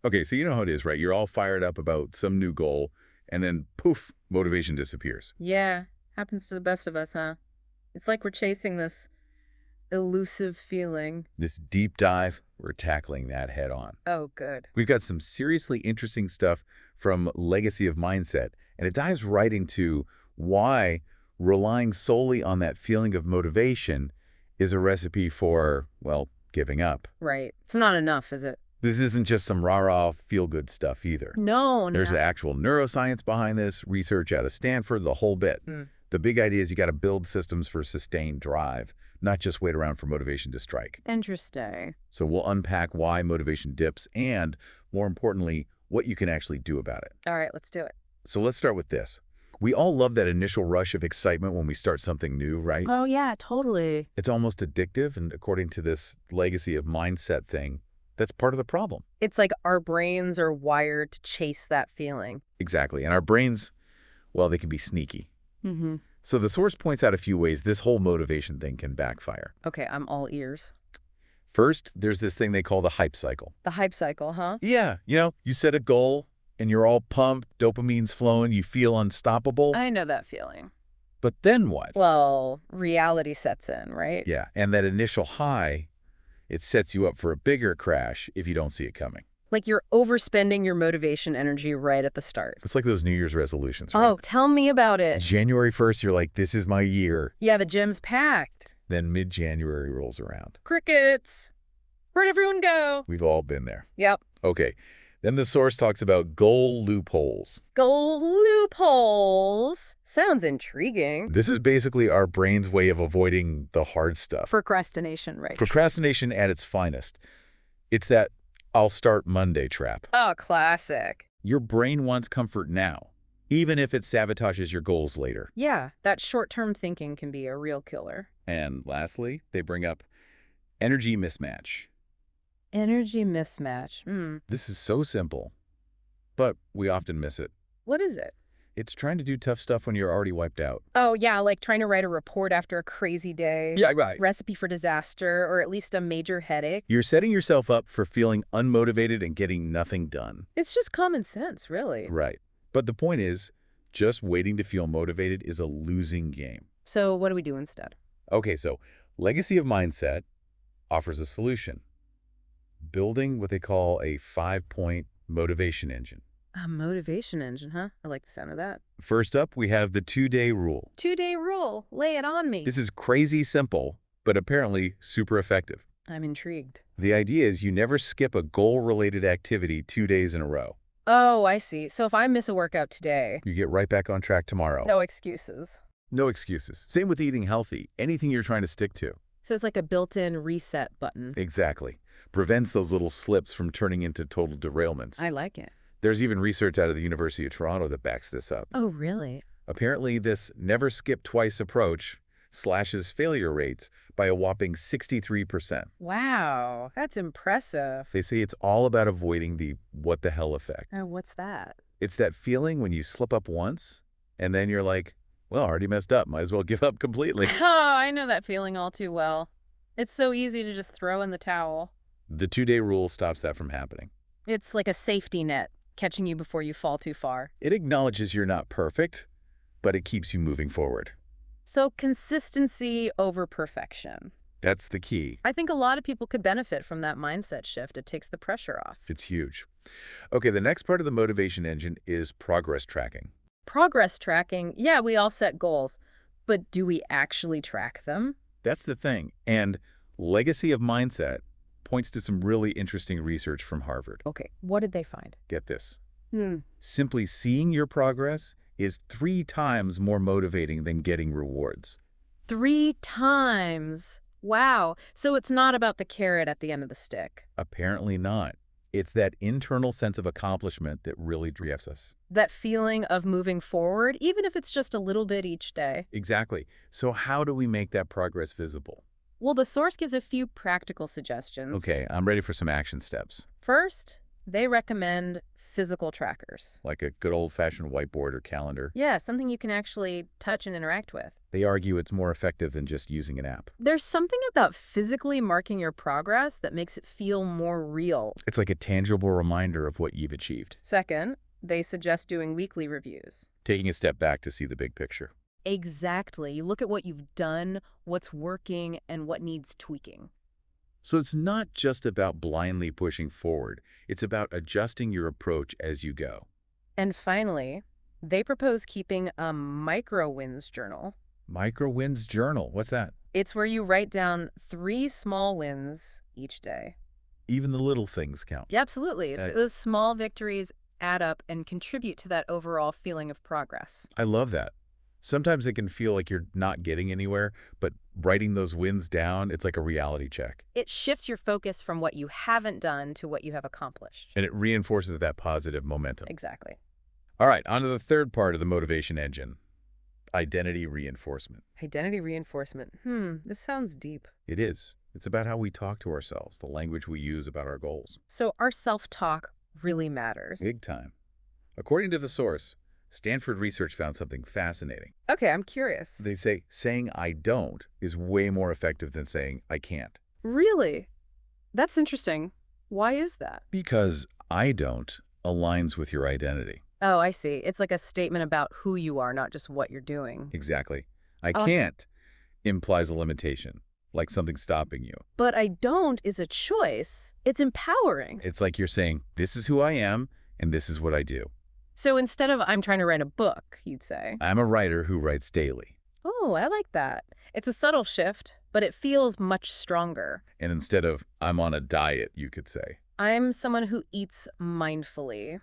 Okay, so you know how it is, right? You're all fired up about some new goal, and then poof, motivation disappears. Yeah, happens to the best of us, huh? It's like we're chasing this elusive feeling. This deep dive, we're tackling that head on. Oh, good. We've got some seriously interesting stuff from Legacy of Mindset, and it dives right into why relying solely on that feeling of motivation is a recipe for, well, giving up. Right. It's not enough, is it? This isn't just some rah-rah feel-good stuff either. No, no. There's actual neuroscience behind this, research out of Stanford, the whole bit. The big idea is you got to build systems for sustained drive, not just wait around for motivation to strike. Interesting. So we'll unpack why motivation dips and, more importantly, what you can actually do about it. All right, let's do it. So let's start with this. We all love that initial rush of excitement when we start something new, right? Oh, yeah, totally. It's almost addictive, and according to this Legacy of Mindset thing, that's part of the problem. It's like our brains are wired to chase that feeling. Exactly. And our brains, well, they can be sneaky. Mm-hmm. So the source points out a few ways this whole motivation thing can backfire. Okay, I'm all ears. First, there's this thing they call the hype cycle. The hype cycle, huh? Yeah, you set a goal and you're all pumped, dopamine's flowing, you feel unstoppable. I know that feeling. But then what? Well, reality sets in, right? Yeah, and that initial high, it sets you up for a bigger crash if you don't see it coming. Like you're overspending your motivation energy right at the start. It's like those New Year's resolutions, right? Oh, tell me about it. January 1st, you're like, this is my year. Yeah, the gym's packed. Then mid-January rolls around. Crickets. Where'd everyone go? We've all been there. Yep. Okay, then the source talks about goal loopholes. Goal loopholes. Sounds intriguing. This is basically our brain's way of avoiding the hard stuff. Procrastination, right? Procrastination at its finest. It's that I'll start Monday trap. Oh, classic. Your brain wants comfort now, even if it sabotages your goals later. Yeah, that short-term thinking can be a real killer. And lastly, they bring up energy mismatch. Energy mismatch. This is so simple, but we often miss it. What is it? It's trying to do tough stuff when you're already wiped out. Oh, yeah, like trying to write a report after a crazy day. Yeah, right. Recipe for disaster, or at least a major headache. You're setting yourself up for feeling unmotivated and getting nothing done. It's just common sense, really. Right. But the point is, just waiting to feel motivated is a losing game. So what do we do instead? Okay, so Legacy of Mindset offers a solution. Building what they call a 5-point motivation engine. A motivation engine, huh? I like the sound of that. First up, we have the 2-day rule. 2-day rule. Lay it on me. This is crazy simple, but apparently super effective. I'm intrigued. The idea is you never skip a goal-related activity 2 days in a row. Oh, I see. So if I miss a workout today... You get right back on track tomorrow. No excuses. No excuses. Same with eating healthy. Anything you're trying to stick to. So it's like a built-in reset button. Exactly. Prevents those little slips from turning into total derailments. I like it. There's even research out of the University of Toronto that backs this up. Oh, really? Apparently, this never skip twice approach slashes failure rates by a whopping 63%. Wow, that's impressive. They say it's all about avoiding the what the hell effect. Oh, what's that? It's that feeling when you slip up once, and then you're like, well, I already messed up. Might as well give up completely. Oh, I know that feeling all too well. It's so easy to just throw in the towel. The 2-day rule stops that from happening. It's like a safety net, catching you before you fall too far. It acknowledges you're not perfect, but it keeps you moving forward. So consistency over perfection. That's the key. I think a lot of people could benefit from that mindset shift. It takes the pressure off. It's huge. Okay, the next part of the motivation engine is progress tracking. Progress tracking, yeah, we all set goals, but do we actually track them? That's the thing. And Legacy of Mindset points to some really interesting research from Harvard. Okay, what did they find? Get this. Hmm. Simply seeing your progress is 3 times more motivating than getting rewards. 3 times. Wow. So it's not about the carrot at the end of the stick. Apparently not. It's that internal sense of accomplishment that really drives us. That feeling of moving forward, even if it's just a little bit each day. Exactly. So how do we make that progress visible? Well, the source gives a few practical suggestions. Okay, I'm ready for some action steps. First, they recommend physical trackers. like a good old-fashioned whiteboard or calendar. Yeah, something you can actually touch and interact with. They argue it's more effective than just using an app. There's something about physically marking your progress that makes it feel more real. It's like a tangible reminder of what you've achieved, Second, they suggest doing weekly reviews. taking a step back to see the big picture. Exactly. You look at what you've done, what's working, and what needs tweaking. So it's not just about blindly pushing forward. It's about adjusting your approach as you go. And finally, they propose keeping a micro-wins journal. Micro-wins journal. What's that? It's where you write down 3 small wins each day. Even the little things count. Yeah, absolutely. Uh, Those small victories add up and contribute to that overall feeling of progress. I love that. Sometimes it can feel like you're not getting anywhere, but writing those wins down, it's like a reality check. It shifts your focus from what you haven't done to what you have accomplished. And it reinforces that positive momentum. Exactly. All right, on to the third part of the motivation engine, identity reinforcement. Identity reinforcement. This sounds deep. It is. It's about how we talk to ourselves, the language we use about our goals. So our self-talk really matters. Big time. According to the source, Stanford research found something fascinating. Okay, I'm curious. They say saying I don't is way more effective than saying I can't. Really? That's interesting. Why is that? Because I don't aligns with your identity. Oh, I see. It's like a statement about who you are, not just what you're doing. Exactly. I Oh. can't implies a limitation, like something stopping you. But I don't is a choice. It's empowering. It's like you're saying, this is who I am, and this is what I do. So instead of I'm trying to write a book, you'd say. I'm a writer who writes daily. Oh, I like that. It's a subtle shift, but it feels much stronger. And instead of I'm on a diet, you could say. I'm someone who eats mindfully.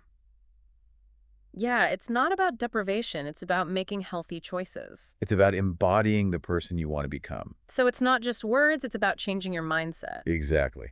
Yeah, it's not about deprivation. It's about making healthy choices. It's about embodying the person you want to become. So it's not just words, it's about changing your mindset. Exactly.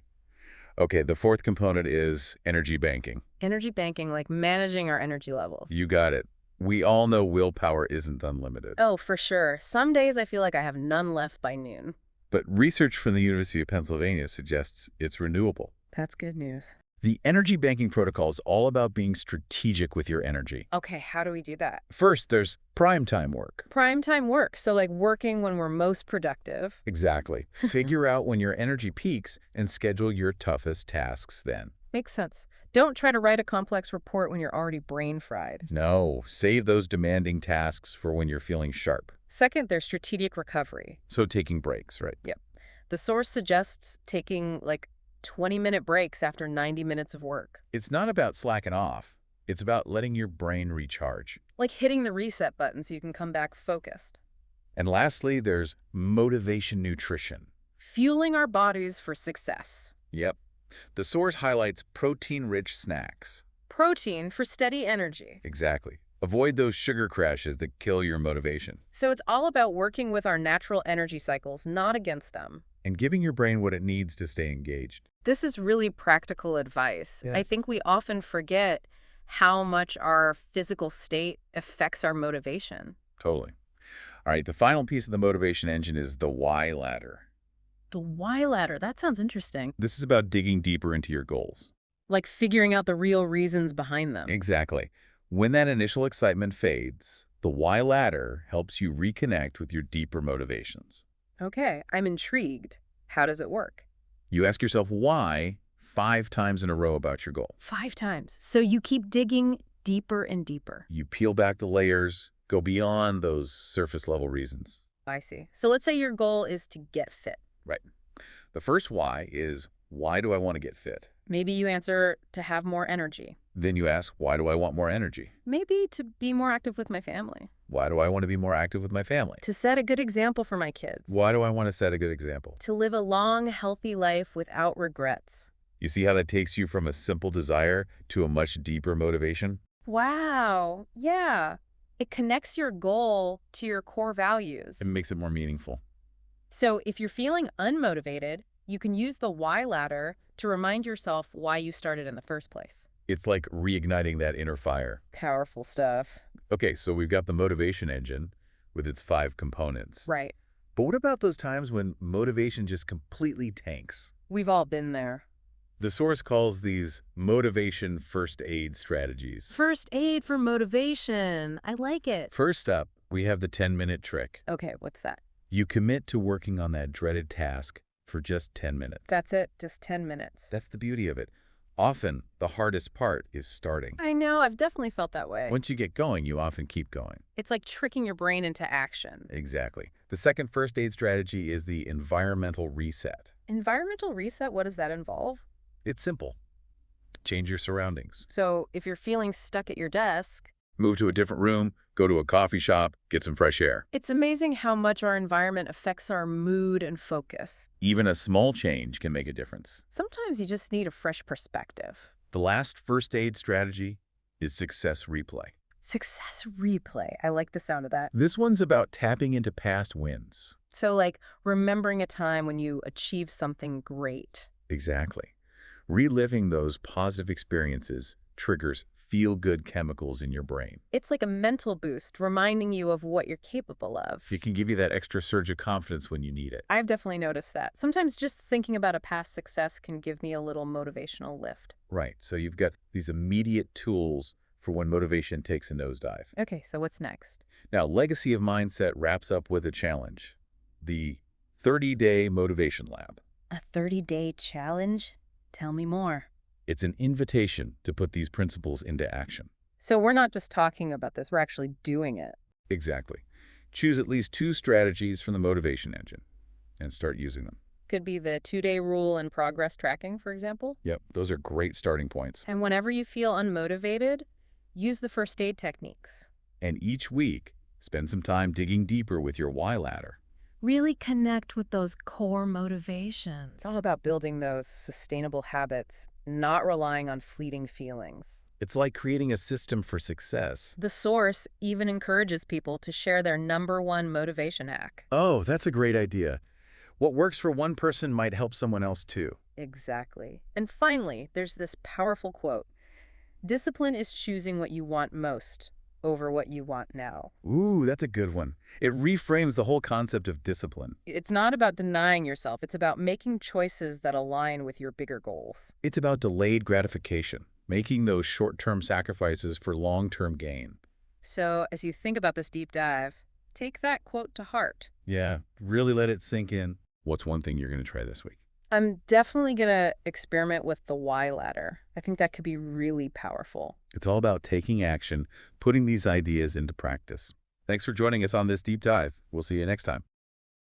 Okay, the fourth component is energy banking. Energy banking, like managing our energy levels. You got it. We all know willpower isn't unlimited. Oh, for sure. Some days I feel like I have none left by noon. But research from the University of Pennsylvania suggests it's renewable. That's good news. The energy banking protocol is all about being strategic with your energy. Okay, how do we do that? First, there's prime time work. Prime time work, so like working when we're most productive. Exactly. Figure out when your energy peaks and schedule your toughest tasks then. Makes sense. Don't try to write a complex report when you're already brain fried. No, save those demanding tasks for when you're feeling sharp. Second, there's strategic recovery. So taking breaks, right? Yep. The source suggests taking like 20-minute breaks after 90 minutes of work. It's not about slacking off. It's about letting your brain recharge. Like hitting the reset button so you can come back focused. And lastly, there's motivation nutrition. Fueling our bodies for success. Yep. The source highlights protein-rich snacks. Protein for steady energy. Exactly. Avoid those sugar crashes that kill your motivation. So it's all about working with our natural energy cycles, not against them. And giving your brain what it needs to stay engaged. This is really practical advice. Yeah. I think we often forget how much our physical state affects our motivation. Totally. All right, the final piece of the motivation engine is the why ladder. The why ladder, that sounds interesting. This is about digging deeper into your goals. Like figuring out the real reasons behind them. Exactly. When that initial excitement fades, the why ladder helps you reconnect with your deeper motivations. Okay, I'm intrigued. How does it work? You ask yourself why 5 times in a row about your goal. 5 times. So you keep digging deeper and deeper. You peel back the layers, go beyond those surface level reasons. I see. So let's say your goal is to get fit. Right. The first why is, why do I want to get fit? Maybe you answer to have more energy. Then you ask, why do I want more energy? Maybe to be more active with my family. Why do I want to be more active with my family? To set a good example for my kids. Why do I want to set a good example? To live a long, healthy life without regrets. You see how that takes you from a simple desire to a much deeper motivation? Wow. Yeah. It connects your goal to your core values. It makes it more meaningful. So if you're feeling unmotivated, you can use the why ladder to remind yourself why you started in the first place. It's like reigniting that inner fire. Powerful stuff. Okay, so we've got the motivation engine with its 5 components. Right. But what about those times when motivation just completely tanks? We've all been there. The source calls these motivation first aid strategies. First aid for motivation. I like it. First up, we have the 10-minute trick. Okay, what's that? You commit to working on that dreaded task for just 10 minutes. That's it, just 10 minutes. That's the beauty of it. Often, the hardest part is starting. I know, I've definitely felt that way. Once you get going, you often keep going. It's like tricking your brain into action. Exactly. The second first aid strategy is the environmental reset. Environmental reset, what does that involve? It's simple. Change your surroundings. So if you're feeling stuck at your desk, Move to a different room, go to a coffee shop, get some fresh air. it's amazing how much our environment affects our mood and focus. Even a small change can make a difference. Sometimes you just need a fresh perspective. The last first aid strategy is success replay. Success replay. I like the sound of that. This one's about tapping into past wins. So like remembering a time when you achieved something great. Exactly. Reliving those positive experiences triggers feel-good chemicals in your brain. It's like a mental boost, reminding you of what you're capable of. It can give you that extra surge of confidence when you need it. I've definitely noticed that. Sometimes just thinking about a past success can give me a little motivational lift. Right. So you've got these immediate tools for when motivation takes a nosedive. Okay, so what's next? Now, Legacy of Mindset wraps up with a challenge, the 30-day motivation lab. A 30-day challenge? Tell me more. It's an invitation to put these principles into action. So we're not just talking about this, we're actually doing it. Exactly. Choose at least 2 strategies from the motivation engine and start using them. Could be the 2-day rule and progress tracking, for example. Yep, those are great starting points. And whenever you feel unmotivated, use the first aid techniques. And each week, spend some time digging deeper with your why ladder. Really connect with those core motivations. It's all about building those sustainable habits, not relying on fleeting feelings. It's like creating a system for success. The source even encourages people to share their #1 motivation hack. Oh, that's a great idea. What works for one person might help someone else too. Exactly. And finally, there's this powerful quote. Discipline is choosing what you want most over what you want now. Ooh, that's a good one. It reframes the whole concept of discipline. It's not about denying yourself. It's about making choices that align with your bigger goals. It's about delayed gratification, making those short-term sacrifices for long-term gain. So as you think about this deep dive, take that quote to heart. Yeah, really let it sink in. What's one thing you're going to try this week? I'm definitely going to experiment with the why ladder. I think that could be really powerful. It's all about taking action, putting these ideas into practice. Thanks for joining us on this deep dive. We'll see you next time.